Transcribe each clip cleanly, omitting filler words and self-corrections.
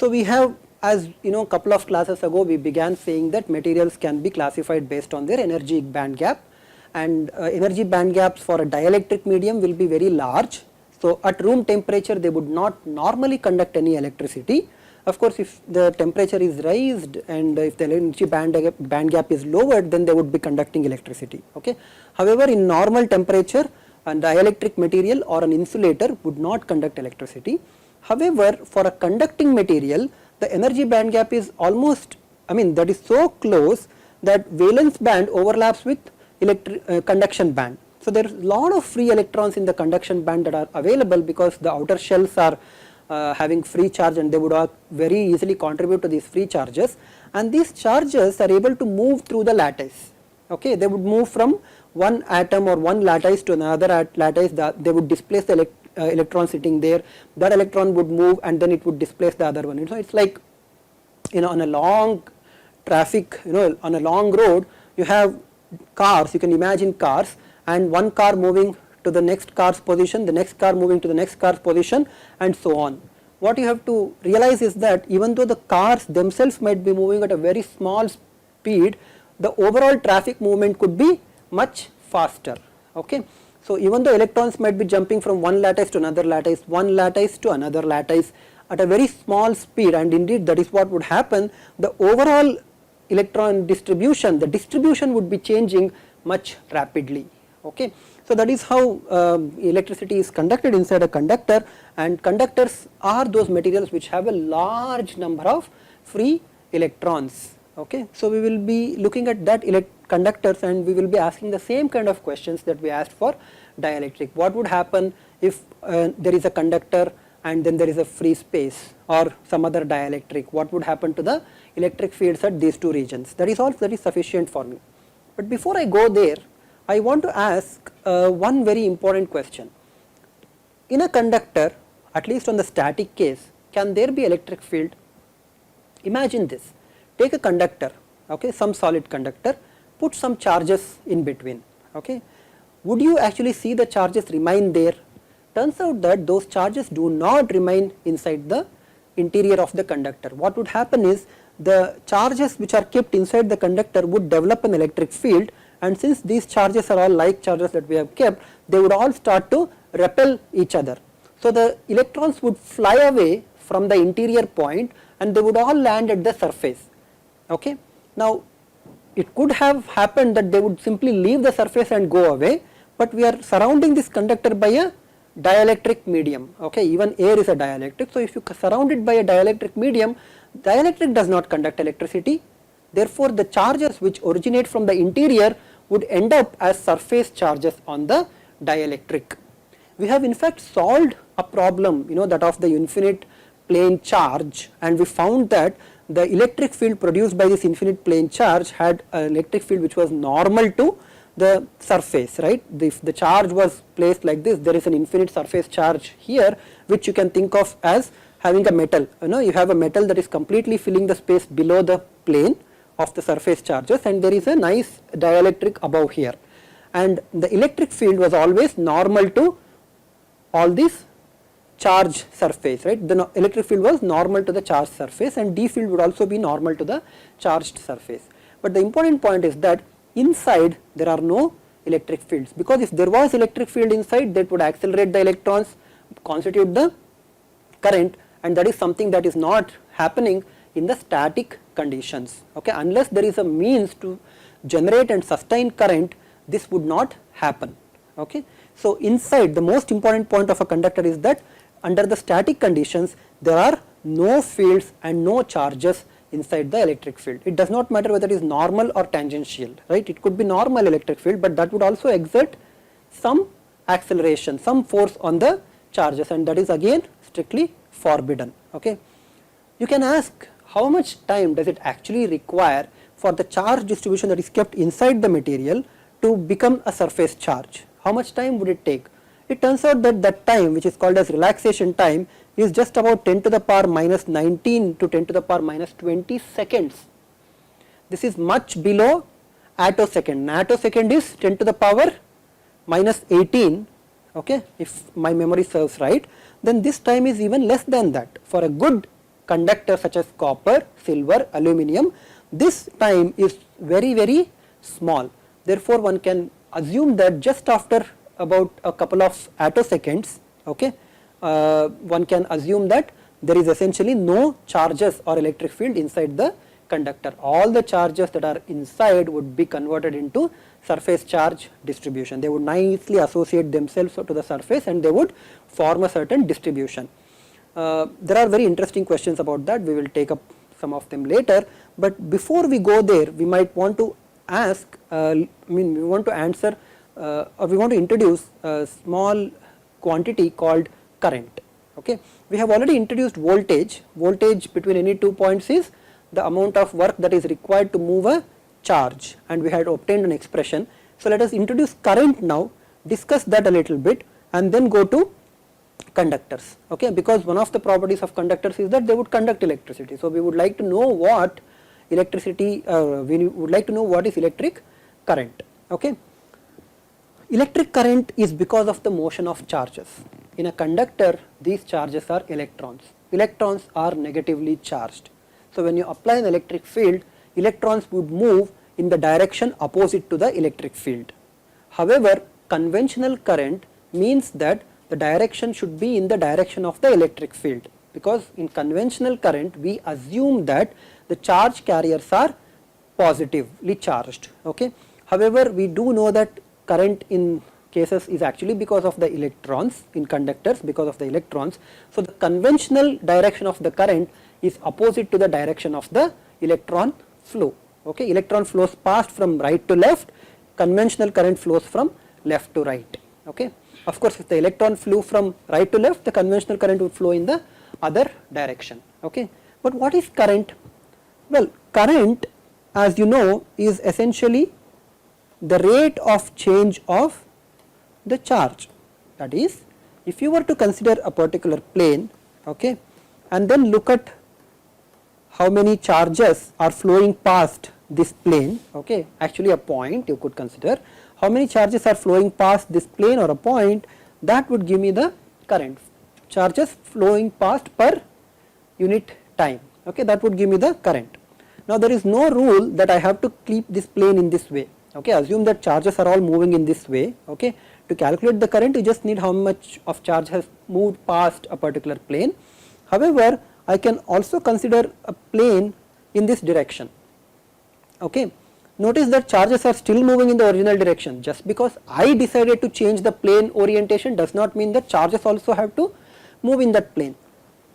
So we have, as you know, couple of classes ago we began saying that materials can be classified based on their energy band gap, and energy band gaps for a dielectric medium will be very large. So at room temperature they would not normally conduct any electricity. Of course, if the temperature is raised and if the energy band gap is lowered, then they would be conducting electricity. Okay. However, in normal temperature, a dielectric material or an insulator would not conduct electricity. However, for a conducting material, the energy band gap is almost, that is so close that valence band overlaps with conduction band. So there is a lot of free electrons in the conduction band that are available because the outer shells are having free charge, and they would all very easily contribute to these free charges, and these charges are able to move through the lattice. Okay, they would move from one atom or one lattice to another lattice. They would displace the electron sitting there. That electron would move and then it would displace the other one. So it's like, on a long traffic, on a long road, you have cars. You can imagine cars, and one car moving to the next car's position, the next car moving to the next car's position, and so on. What you have to realize is that even though the cars themselves might be moving at a very small speed, the overall traffic movement could be much faster. Okay. So even though electrons might be jumping from one lattice to another lattice, one lattice to another lattice at a very small speed, and indeed that is what would happen, the overall electron distribution, the distribution would be changing much rapidly. Okay. So that is how electricity is conducted inside a conductor, and conductors are those materials which have a large number of free electrons. Okay. So we will be looking at that conductors, and we will be asking the same kind of questions that we asked for dielectric. What would happen if there is a conductor and then there is a free space or some other dielectric? What would happen to the electric fields at these two regions? That is all that is sufficient for me. But before I go there, I want to ask one very important question. In a conductor, at least on the static case, can there be electric field? Imagine this. Take a conductor, okay, some solid conductor, put some charges in between. Okay. Would you actually see the charges remain there? Turns out that those charges do not remain inside the interior of the conductor. What would happen is the charges which are kept inside the conductor would develop an electric field, and since these charges are all like charges that we have kept, they would all start to repel each other. So the electrons would fly away from the interior point and they would all land at the surface. Okay. Now it could have happened that they would simply leave the surface and go away, but we are surrounding this conductor by a dielectric medium. Okay. Even air is a dielectric. So if you surround it by a dielectric medium, dielectric does not conduct electricity. Therefore the charges which originate from the interior would end up as surface charges on the dielectric. We have in fact solved a problem, that of the infinite plane charge, and we found that the electric field produced by this infinite plane charge had an electric field which was normal to the surface, right. If the charge was placed like this, there is an infinite surface charge here, which you can think of as having a metal. You have a metal that is completely filling the space below the plane of the surface charges, and there is a nice dielectric above here, and the electric field was always normal to all these charge surface, right. The electric field was normal to the charged surface, and D field would also be normal to the charged surface. But the important point is that inside there are no electric fields, because if there was electric field inside, that would accelerate the electrons, constitute the current, and that is something that is not happening in the static conditions. Okay. Unless there is a means to generate and sustain current, this would not happen. Okay. So inside, the most important point of a conductor is that under the static conditions there are no fields and no charges inside the electric field. It does not matter whether it is normal or tangential, right. It could be normal electric field, but that would also exert some acceleration, some force on the charges, and that is again strictly forbidden. Okay. You can ask, how much time does it actually require for the charge distribution that is kept inside the material to become a surface charge? How much time would it take? It turns out that that time, which is called as relaxation time, is just about 10 to the power minus 19 to 10 to the power minus 20 seconds. This is much below attosecond. Attosecond is 10 to the power minus 18, okay, if my memory serves right, then this time is even less than that. For a good conductors such as copper, silver, aluminum, this time is very small. Therefore, one can assume that just after about a couple of attoseconds, okay, one can assume that there is essentially no charges or electric field inside the conductor. All the charges that are inside would be converted into surface charge distribution. They would nicely associate themselves to the surface and they would form a certain distribution. There are very interesting questions about that. We will take up some of them later, but before we go there, we might want to ask, we want to answer or we want to introduce a small quantity called current. Okay. We have already introduced voltage. Voltage between any 2 points is the amount of work that is required to move a charge, and we had obtained an expression. So, let us introduce current now, discuss that a little bit and then go to conductors, okay, because one of the properties of conductors is that they would conduct electricity. So, we would like to know what electricity, we would like to know what is electric current. Okay. Electric current is because of the motion of charges. In a conductor, these charges are electrons. Electrons are negatively charged. So, when you apply an electric field, electrons would move in the direction opposite to the electric field. However, conventional current means that the direction should be in the direction of the electric field, because in conventional current we assume that the charge carriers are positively charged. Okay. However, we do know that current in cases is actually because of the electrons, in conductors because of the electrons. So, the conventional direction of the current is opposite to the direction of the electron flow. Okay. Electron flows past from right to left, conventional current flows from left to right. Okay. Of course, if the electron flew from right to left, the conventional current would flow in the other direction. Okay. But what is current? Well, current, as you know, is essentially the rate of change of the charge. That is, if you were to consider a particular plane, okay, and then look at how many charges are flowing past this plane, okay, actually a point you could consider, how many charges are flowing past this plane or a point, that would give me the current. Charges flowing past per unit time, okay, that would give me the current. Now, there is no rule that I have to keep this plane in this way, okay, assume that charges are all moving in this way. Okay. To calculate the current, you just need how much of charge has moved past a particular plane. However, I can also consider a plane in this direction. Okay. Notice that charges are still moving in the original direction. Just because I decided to change the plane orientation does not mean that charges also have to move in that plane.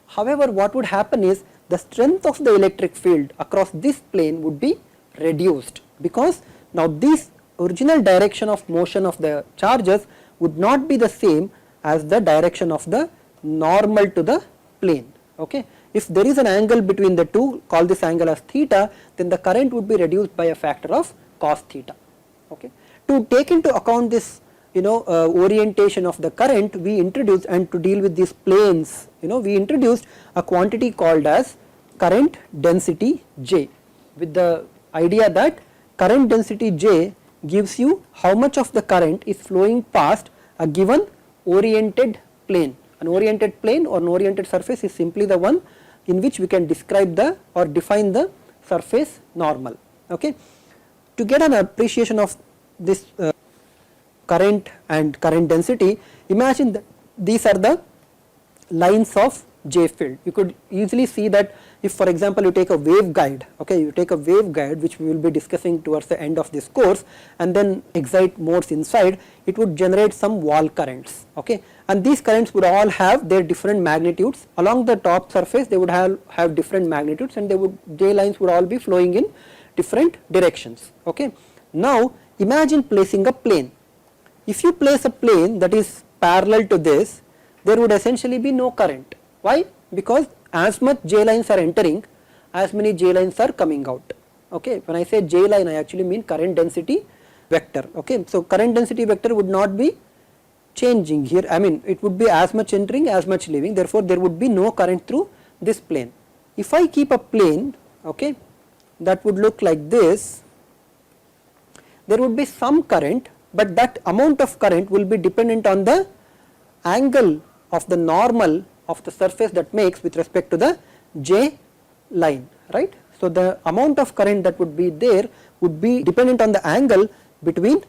However, what would happen is the strength of the electric field across this plane would be reduced, because now this original direction of motion of the charges would not be the same as the direction of the normal to the plane. Okay. If there is an angle between the two, call this angle as theta, then the current would be reduced by a factor of cos theta. Okay. To take into account this orientation of the current, we introduced, and to deal with these planes, we introduced a quantity called as current density J, with the idea that current density J gives you how much of the current is flowing past a given oriented plane. An oriented plane or an oriented surface is simply the one in which we can describe the or define the surface normal. Okay. To get an appreciation of this current and current density, imagine that these are the lines of J field. You could easily see that if, for example, you take a waveguide, okay, you take a waveguide which we will be discussing towards the end of this course, and then excite modes inside, it would generate some wall currents, okay, and these currents would all have their different magnitudes. Along the top surface they would have different magnitudes, and J lines would all be flowing in different directions. Okay. Now, imagine placing a plane. If you place a plane that is parallel to this, there would essentially be no current. Why? Because as much J lines are entering, as many J lines are coming out. Okay. When I say J line, I actually mean current density vector. Okay. So, current density vector would not be changing here, I mean it would be as much entering as much leaving, therefore, there would be no current through this plane. If I keep a plane, okay, that would look like this, there would be some current, but that amount of current will be dependent on the angle of the normal of the surface that makes with respect to the J line, right. So, the amount of current that would be there would be dependent on the angle between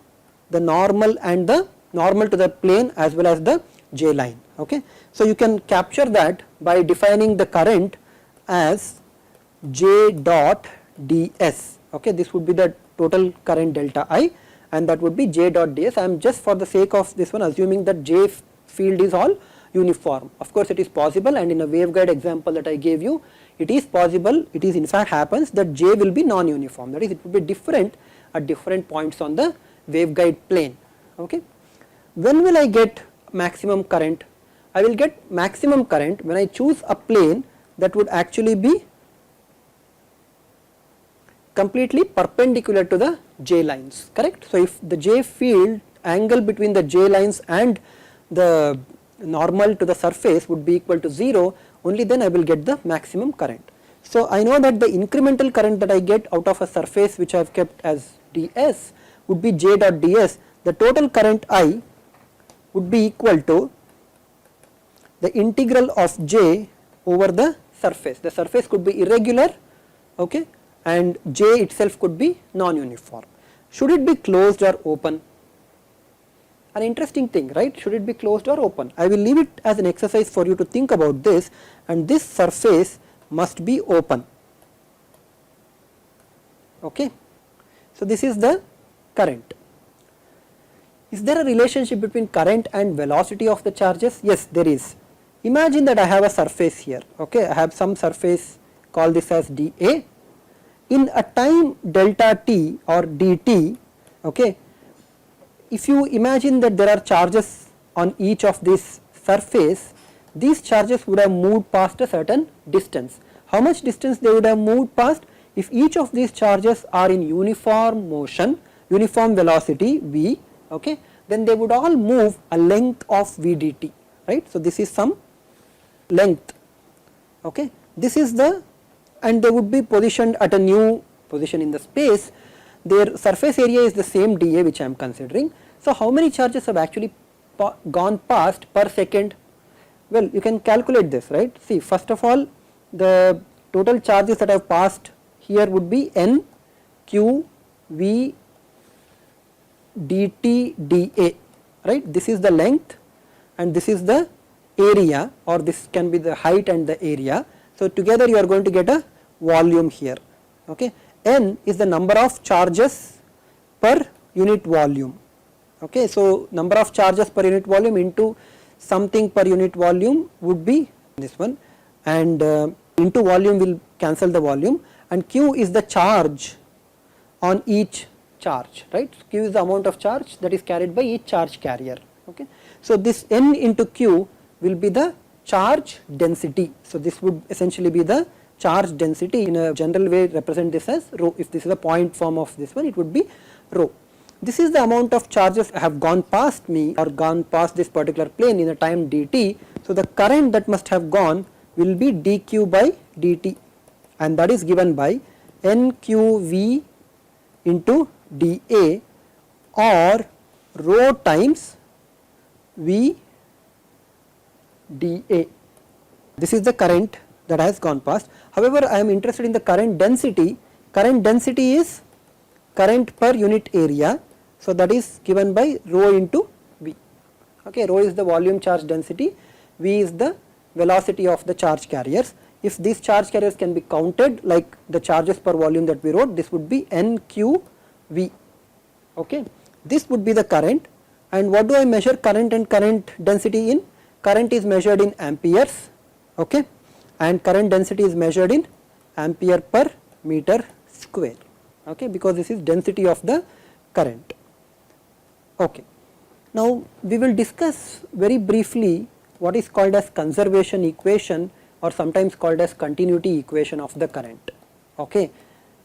the normal and the normal to the plane as well as the J line. Okay. So, you can capture that by defining the current as J dot ds. Okay. This would be the total current delta I, and that would be J dot ds. I am just for the sake of this one assuming that J field is all uniform. Of course, it is possible, and in a waveguide example that I gave you, it is possible, it is in fact happens that J will be non-uniform, that is it will be different at different points on the waveguide plane. Okay. When will I get maximum current? I will get maximum current when I choose a plane that would actually be completely perpendicular to the J lines, correct. So, if the J field angle between the J lines and the normal to the surface would be equal to 0, only then I will get the maximum current. So, I know that the incremental current that I get out of a surface which I have kept as ds would be J dot ds. The total current I would be equal to the integral of J over the surface. The surface could be irregular, okay, and J itself could be non-uniform. Should it be closed or open? An interesting thing, right? Should it be closed or open? I will leave it as an exercise for you to think about this, and this surface must be open. Okay. So, this is the current. Is there a relationship between current and velocity of the charges? Yes, there is. Imagine that I have a surface here, okay. I have some surface, call this as dA. In a time delta t or dt, okay, if you imagine that there are charges on each of this surface, these charges would have moved past a certain distance. How much distance they would have moved past? If each of these charges are in uniform motion, uniform velocity v, okay, then they would all move a length of v dt, right. So, this is some length, okay. This is the, and they would be positioned at a new position in the space. Their surface area is the same dA which I am considering. So, how many charges have actually gone past per second? Well, you can calculate this, right. See, first of all, the total charges that have passed here would be n q v dt dA, right. This is the length and this is the area, or this can be the height and the area. So, together you are going to get a volume here, okay. N is the number of charges per unit volume, okay. So, number of charges per unit volume into something per unit volume would be this one, and into volume will cancel the volume, and Q is the charge on each charge, right. Q is the amount of charge that is carried by each charge carrier, okay. So, this N into Q will be the charge density. So, this would essentially be the charge density. In a general way represent this as rho. If this is a point form of this one, it would be rho. This is the amount of charges have gone past me or gone past this particular plane in a time dt. So, the current that must have gone will be dq by dt, and that is given by nqv into dA or rho times v dA. This is the current that has gone past. However, I am interested in the current density. Current density is current per unit area. So, that is given by rho into V. Okay, rho is the volume charge density, V is the velocity of the charge carriers. If these charge carriers can be counted like the charges per volume that we wrote, this would be NQV. Okay, this would be the current. And what do I measure current and current density in? Current is measured in amperes, okay, and current density is measured in ampere per meter square, okay, because this is density of the current. Okay. Now, we will discuss very briefly what is called as conservation equation, or sometimes called as continuity equation of the current. Okay.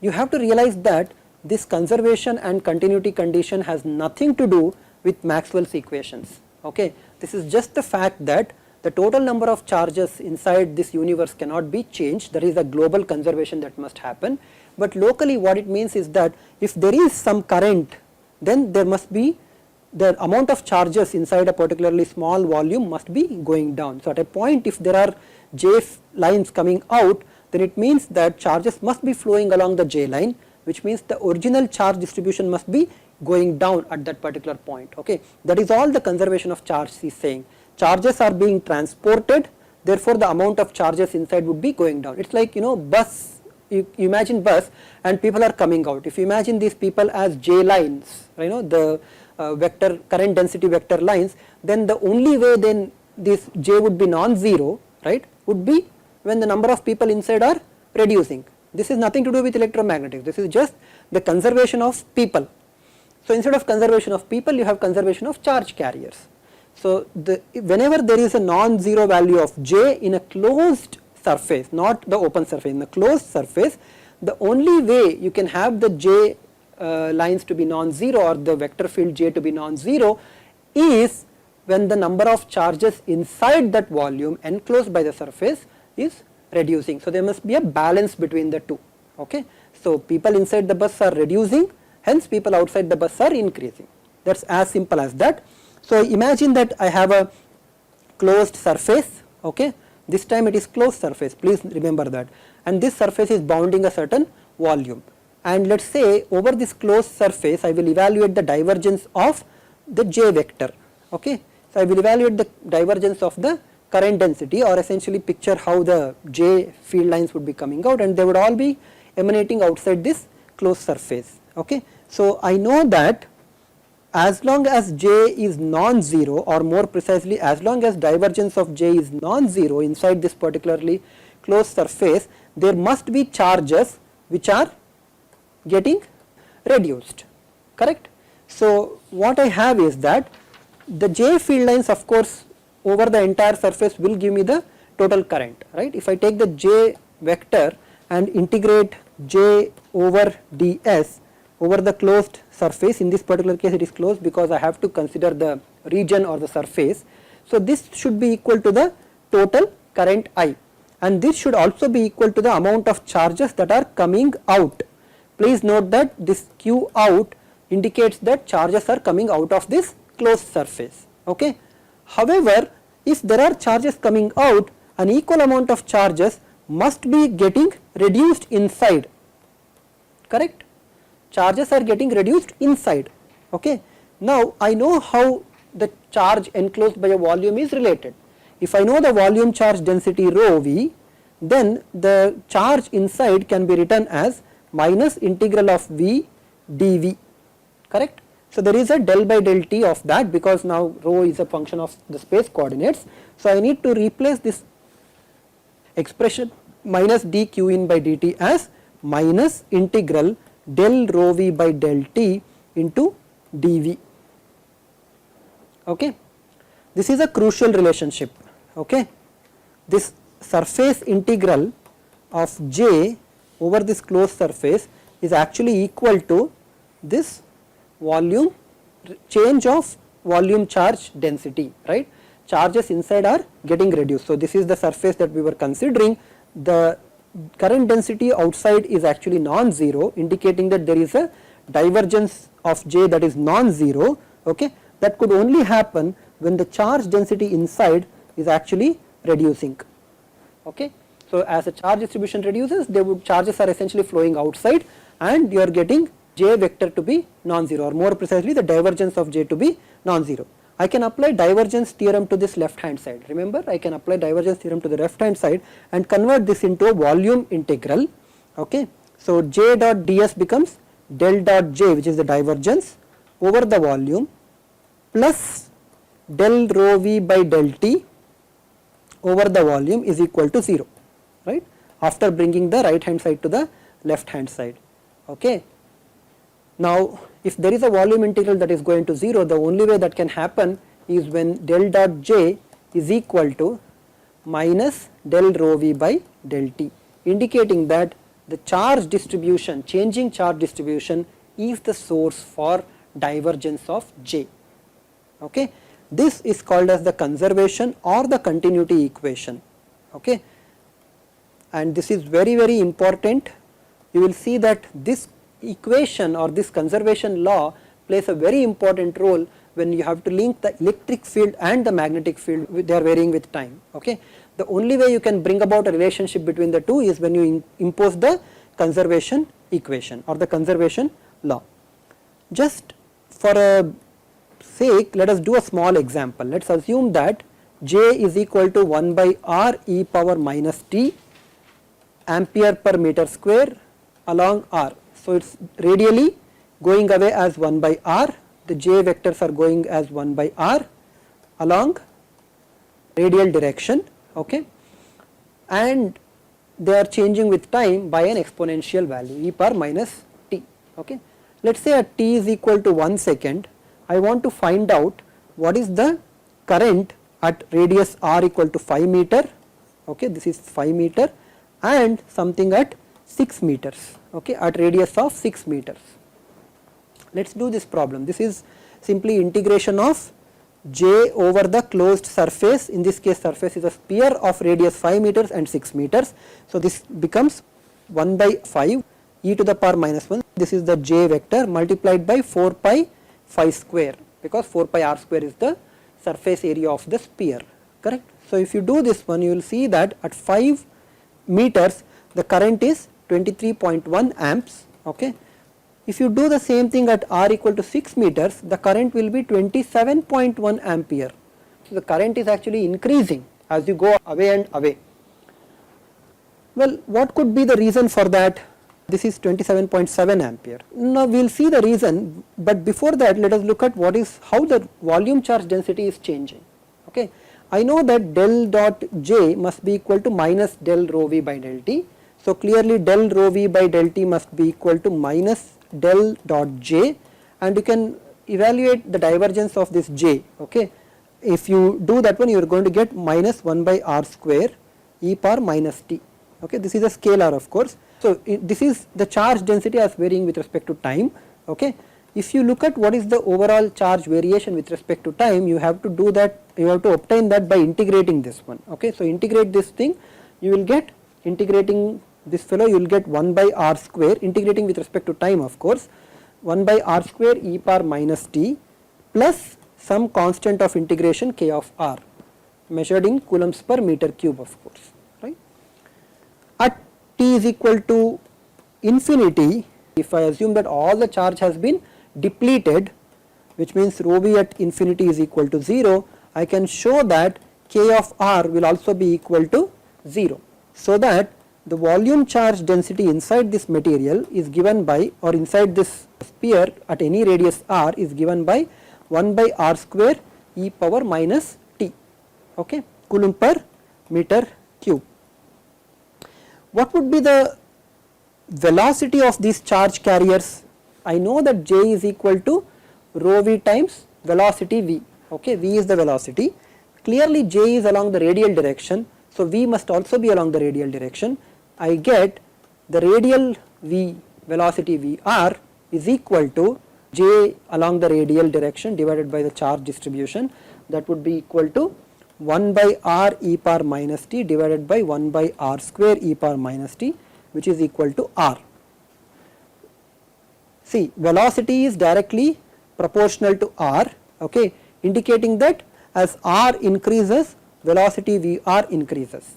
You have to realize that this conservation and continuity condition has nothing to do with Maxwell's equations. Okay. This is just the fact that the total number of charges inside this universe cannot be changed. There is a global conservation that must happen, but locally what it means is that if there is some current, then there must be the amount of charges inside a particularly small volume must be going down. So, at a point if there are J lines coming out, then it means that charges must be flowing along the J line, which means the original charge distribution must be going down at that particular point. Okay. That is all the conservation of charge is saying. Charges are being transported, therefore the amount of charges inside would be going down. It is like, bus, you imagine bus and people are coming out. If you imagine these people as J lines, the vector current density vector lines, then the only way then this J would be non-zero, right, would be when the number of people inside are reducing. This is nothing to do with electromagnetics, this is just the conservation of people. So, instead of conservation of people, you have conservation of charge carriers. So, whenever there is a non-zero value of J in a closed surface, not the open surface, in the closed surface, the only way you can have the J lines to be non-zero or the vector field J to be non-zero is when the number of charges inside that volume enclosed by the surface is reducing. So, there must be a balance between the two. Okay. So, people inside the bus are reducing, hence people outside the bus are increasing. That is as simple as that. So, imagine that I have a closed surface, okay. This time it is closed surface, please remember that, and this surface is bounding a certain volume, and let us say over this closed surface I will evaluate the divergence of the J vector. Okay. So, I will evaluate the divergence of the current density, or essentially picture how the J field lines would be coming out, and they would all be emanating outside this closed surface. Okay. So, I know that as long as J is non-zero, or more precisely as long as divergence of J is non-zero inside this particularly closed surface, there must be charges which are getting reduced, correct. So, what I have is that the J field lines, of course, over the entire surface will give me the total current, right. If I take the J vector and integrate J over ds over the closed surface, in this particular case it is closed because I have to consider the region or the surface. So, this should be equal to the total current I, and this should also be equal to the amount of charges that are coming out. Please note that this Q out indicates that charges are coming out of this closed surface. Okay. However, if there are charges coming out, an equal amount of charges must be getting reduced inside, correct. Charges are getting reduced inside. Okay. Now, I know how the charge enclosed by a volume is related. If I know the volume charge density rho v, then the charge inside can be written as minus integral of v dv, correct. So, there is a del by del t of that, because now rho is a function of the space coordinates. So, I need to replace this expression minus dq in by dt as minus integral del rho v by del t into dv. Okay. This is a crucial relationship. Okay. This surface integral of J over this closed surface is actually equal to this volume change of volume charge density, right. Charges inside are getting reduced. So, this is the surface that we were considering. The current density outside is actually non-zero, indicating that there is a divergence of J that is non-zero. Okay. That could only happen when the charge density inside is actually reducing. Okay. So, as the charge distribution reduces, charges are essentially flowing outside, and you are getting J vector to be non-zero, or more precisely the divergence of J to be non-zero. I can apply divergence theorem to this left hand side. Remember, I can apply divergence theorem to the left hand side and convert this into a volume integral. Okay. So, J dot ds becomes del dot J, which is the divergence, over the volume, plus del rho v by del t over the volume is equal to 0, right, after bringing the right hand side to the left hand side. Okay. Now, if there is a volume integral that is going to 0, the only way that can happen is when del dot J is equal to minus del rho v by del t, indicating that the charge distribution, changing charge distribution is the source for divergence of J. Okay. This is called as the conservation or the continuity equation. Okay. And this is very, very important. You will see that this equation or this conservation law plays a very important role when you have to link the electric field and the magnetic field, they are varying with time. Okay. The only way you can bring about a relationship between the two is when you impose the conservation equation or the conservation law. Just for a sake, let us do a small example. Let us assume that J is equal to 1 by R e power minus t ampere per meter square along R. So, it is radially going away as 1 by R, the J vectors are going as 1 by R along radial direction, okay, and they are changing with time by an exponential value e power minus t. Okay. Let us say at t is equal to 1 second, I want to find out what is the current at radius r equal to 5 meter, okay, this is 5 meter, and something at 6 meters, okay, at radius of 6 meters. Let us do this problem. This is simply integration of J over the closed surface, in this case surface is a sphere of radius 5 meters and 6 meters. So, this becomes 1 by 5 e to the power minus 1, this is the J vector multiplied by 4 pi phi square, because 4 pi r square is the surface area of the sphere, correct. So, if you do this one, you will see that at 5 meters the current is 23.1 amps, okay. If you do the same thing at r equal to 6 meters, the current will be 27.1 ampere. So, the current is actually increasing as you go away and away. Well, what could be the reason for that? This is 27.7 ampere. Now, we will see the reason, but before that let us look at what is, how the volume charge density is changing. Okay. I know that del dot J must be equal to minus del rho V by del T. So, clearly del rho V by del T must be equal to minus del dot J, and you can evaluate the divergence of this J. Okay. If you do that one, you are going to get minus 1 by r square e power minus t. Okay. This is a scalar, of course. So, this is the charge density as varying with respect to time. Okay. If you look at what is the overall charge variation with respect to time, you have to do that, you have to obtain that by integrating this one. Okay. So, integrate this thing, you will get, integrating this fellow, you will get 1 by r square, integrating with respect to time, of course, 1 by r square e power minus t plus some constant of integration k of r, measured in coulombs per meter cube, of course, right. At t is equal to infinity, if I assume that all the charge has been depleted, which means rho v at infinity is equal to 0, I can show that k of r will also be equal to 0. So, that the volume charge density inside this material is given by, or inside this sphere at any radius r is given by 1 by r square e power minus t, okay, coulomb per meter cube. What would be the velocity of these charge carriers? I know that J is equal to rho v times velocity v, okay, v is the velocity. Clearly J is along the radial direction, so v must also be along the radial direction. I get the radial v, velocity Vr is equal to J along the radial direction divided by the charge distribution, that would be equal to 1 by r e power minus t divided by 1 by r square e power minus t, which is equal to r. See, velocity is directly proportional to r, okay, indicating that as r increases, velocity Vr increases,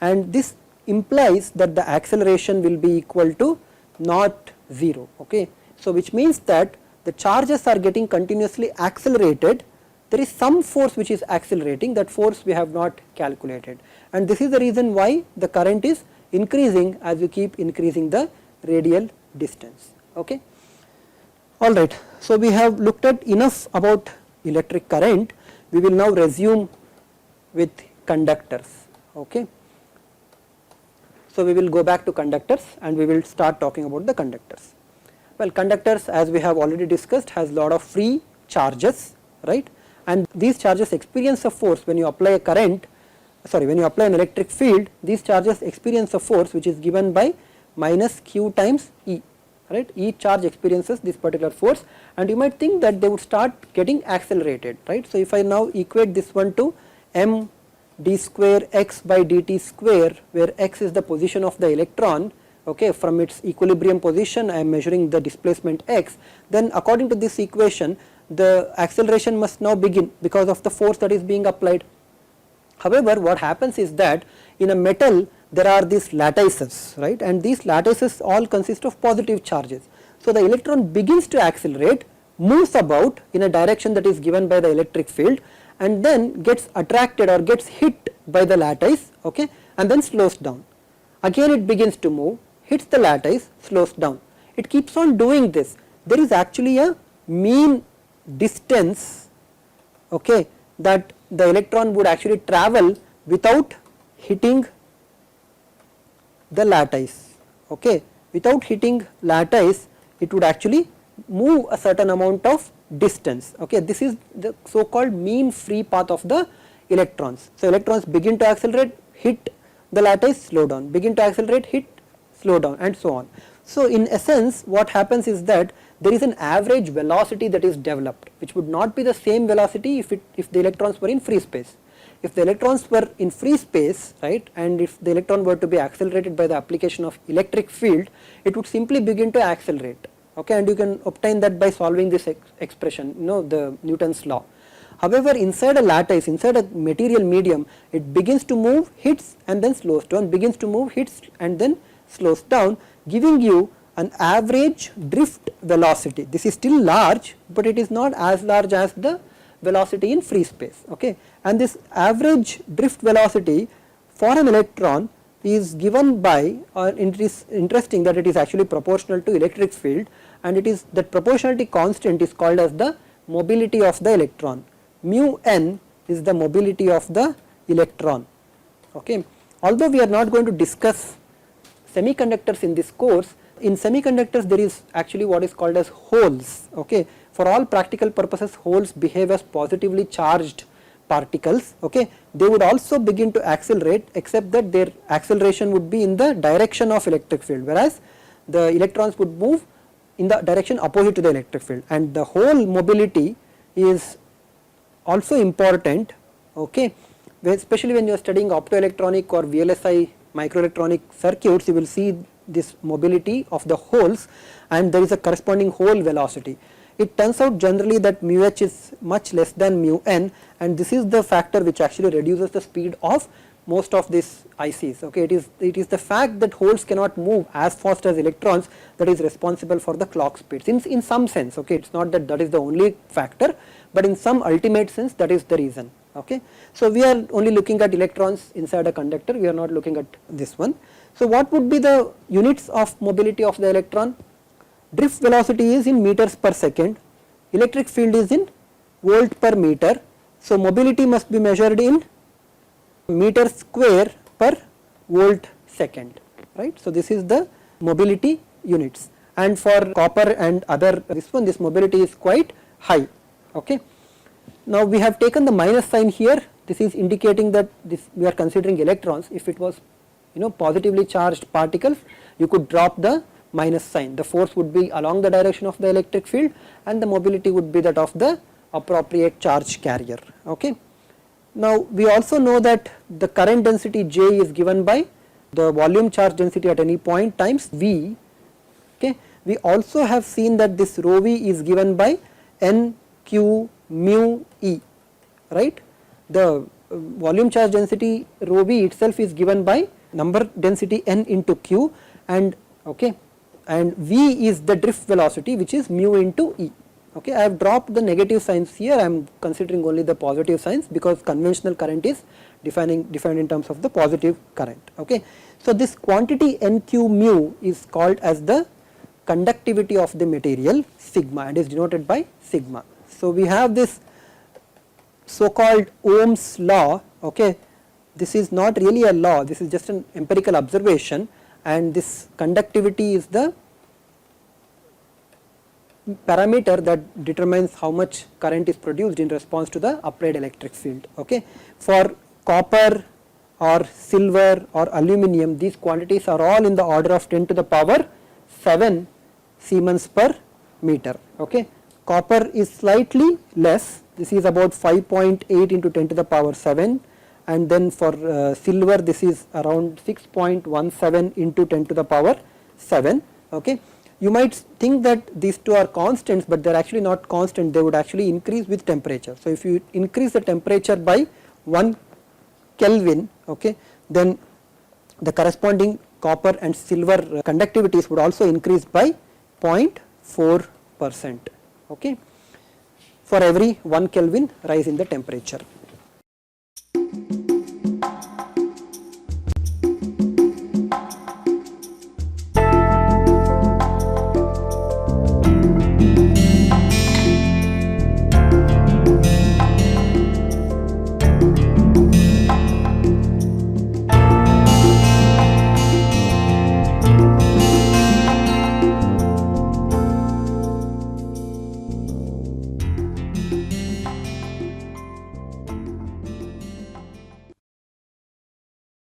and this implies that the acceleration will be equal to not 0, okay. So, which means that the charges are getting continuously accelerated, there is some force which is accelerating, that force we have not calculated, and this is the reason why the current is increasing as you keep increasing the radial distance, okay. Alright, so we have looked at enough about electric current, we will now resume with conductors, okay. So, we will go back to conductors and we will start talking about the conductors. Well, conductors, as we have already discussed, has lot of free charges, right, and these charges experience a force when you apply a current, sorry, when you apply an electric field, these charges experience a force which is given by minus q times E, right. Each charge experiences this particular force, and you might think that they would start getting accelerated, right. So, if I now equate this one to m d square x by dt square, where x is the position of the electron, okay, from its equilibrium position I am measuring the displacement x, then according to this equation the acceleration must now begin because of the force that is being applied. However, what happens is that in a metal there are these lattices, right, and these lattices all consist of positive charges. So, the electron begins to accelerate, moves about in a direction that is given by the electric field, and then gets attracted or gets hit by the lattice, okay, and then slows down. Again it begins to move, hits the lattice, slows down. It keeps on doing this. There is actually a mean distance, okay, that the electron would actually travel without hitting the lattice, okay. Without hitting lattice, it would actually move a certain amount of distance, okay. This is the so called mean free path of the electrons. So, electrons begin to accelerate, hit the lattice, slow down, begin to accelerate, hit, slow down, and so on. So, in essence what happens is that there is an average velocity that is developed, which would not be the same velocity if the electrons were in free space. If the electrons were in free space, right, and if the electron were to be accelerated by the application of electric field, it would simply begin to accelerate, okay, and you can obtain that by solving this expression, the Newton's law. However, inside a lattice, inside a material medium, it begins to move, hits, and then slows down, begins to move, hits, and then slows down, giving you an average drift velocity. This is still large, but it is not as large as the velocity in free space, okay. And this average drift velocity for an electron is given by, or it is interesting that it is actually proportional to electric field, and it is that proportionality constant is called as the mobility of the electron. Mu n is the mobility of the electron, okay. Although we are not going to discuss semiconductors in this course, in semiconductors there is actually what is called as holes, okay. For all practical purposes, holes behave as positively charged particles, okay. They would also begin to accelerate, except that their acceleration would be in the direction of electric field, whereas the electrons would move in the direction opposite to the electric field, and the whole mobility is also important, okay. Especially when you are studying optoelectronic or VLSI microelectronic circuits, you will see this mobility of the holes, and there is a corresponding hole velocity. It turns out generally that mu h is much less than mu n, and this is the factor which actually reduces the speed of most of these ICs, okay. It is the fact that holes cannot move as fast as electrons that is responsible for the clock speeds in some sense, okay. It is not that that is the only factor, but in some ultimate sense that is the reason, okay. So, we are only looking at electrons inside a conductor, we are not looking at this one. So, what would be the units of mobility of the electron? Drift velocity is in meters per second, electric field is in volt per meter. So, mobility must be measured in meter square per volt second, right. So, this is the mobility units, and for copper and other this mobility is quite high, okay. Now, we have taken the minus sign here, this is indicating that we are considering electrons. If it was positively charged particles, you could drop the minus sign, the force would be along the direction of the electric field and the mobility would be that of the appropriate charge carrier, okay. Now, we also know that the current density J is given by the volume charge density at any point times V, okay. We also have seen that this rho V is given by N Q mu E, right. The volume charge density rho V itself is given by number density N into Q, and okay, and V is the drift velocity which is mu into E, okay. I have dropped the negative signs here, I am considering only the positive signs because conventional current is defined in terms of the positive current, okay. So, this quantity NQ mu is called as the conductivity of the material sigma and is denoted by sigma. So, we have this so called Ohm's law, okay. This is not really a law, this is just an empirical observation, and this conductivity is the parameter that determines how much current is produced in response to the applied electric field, okay. For copper or silver or aluminum, these quantities are all in the order of 10 to the power 7 Siemens per meter, okay. Copper is slightly less, this is about 5.8 into 10 to the power 7, and then for silver this is around 6.17 into 10 to the power 7, okay. You might think that these two are constants, but they are actually not constant, they would actually increase with temperature. So, if you increase the temperature by 1 Kelvin, okay, then the corresponding copper and silver conductivities would also increase by 0.4%, okay, for every 1 Kelvin rise in the temperature.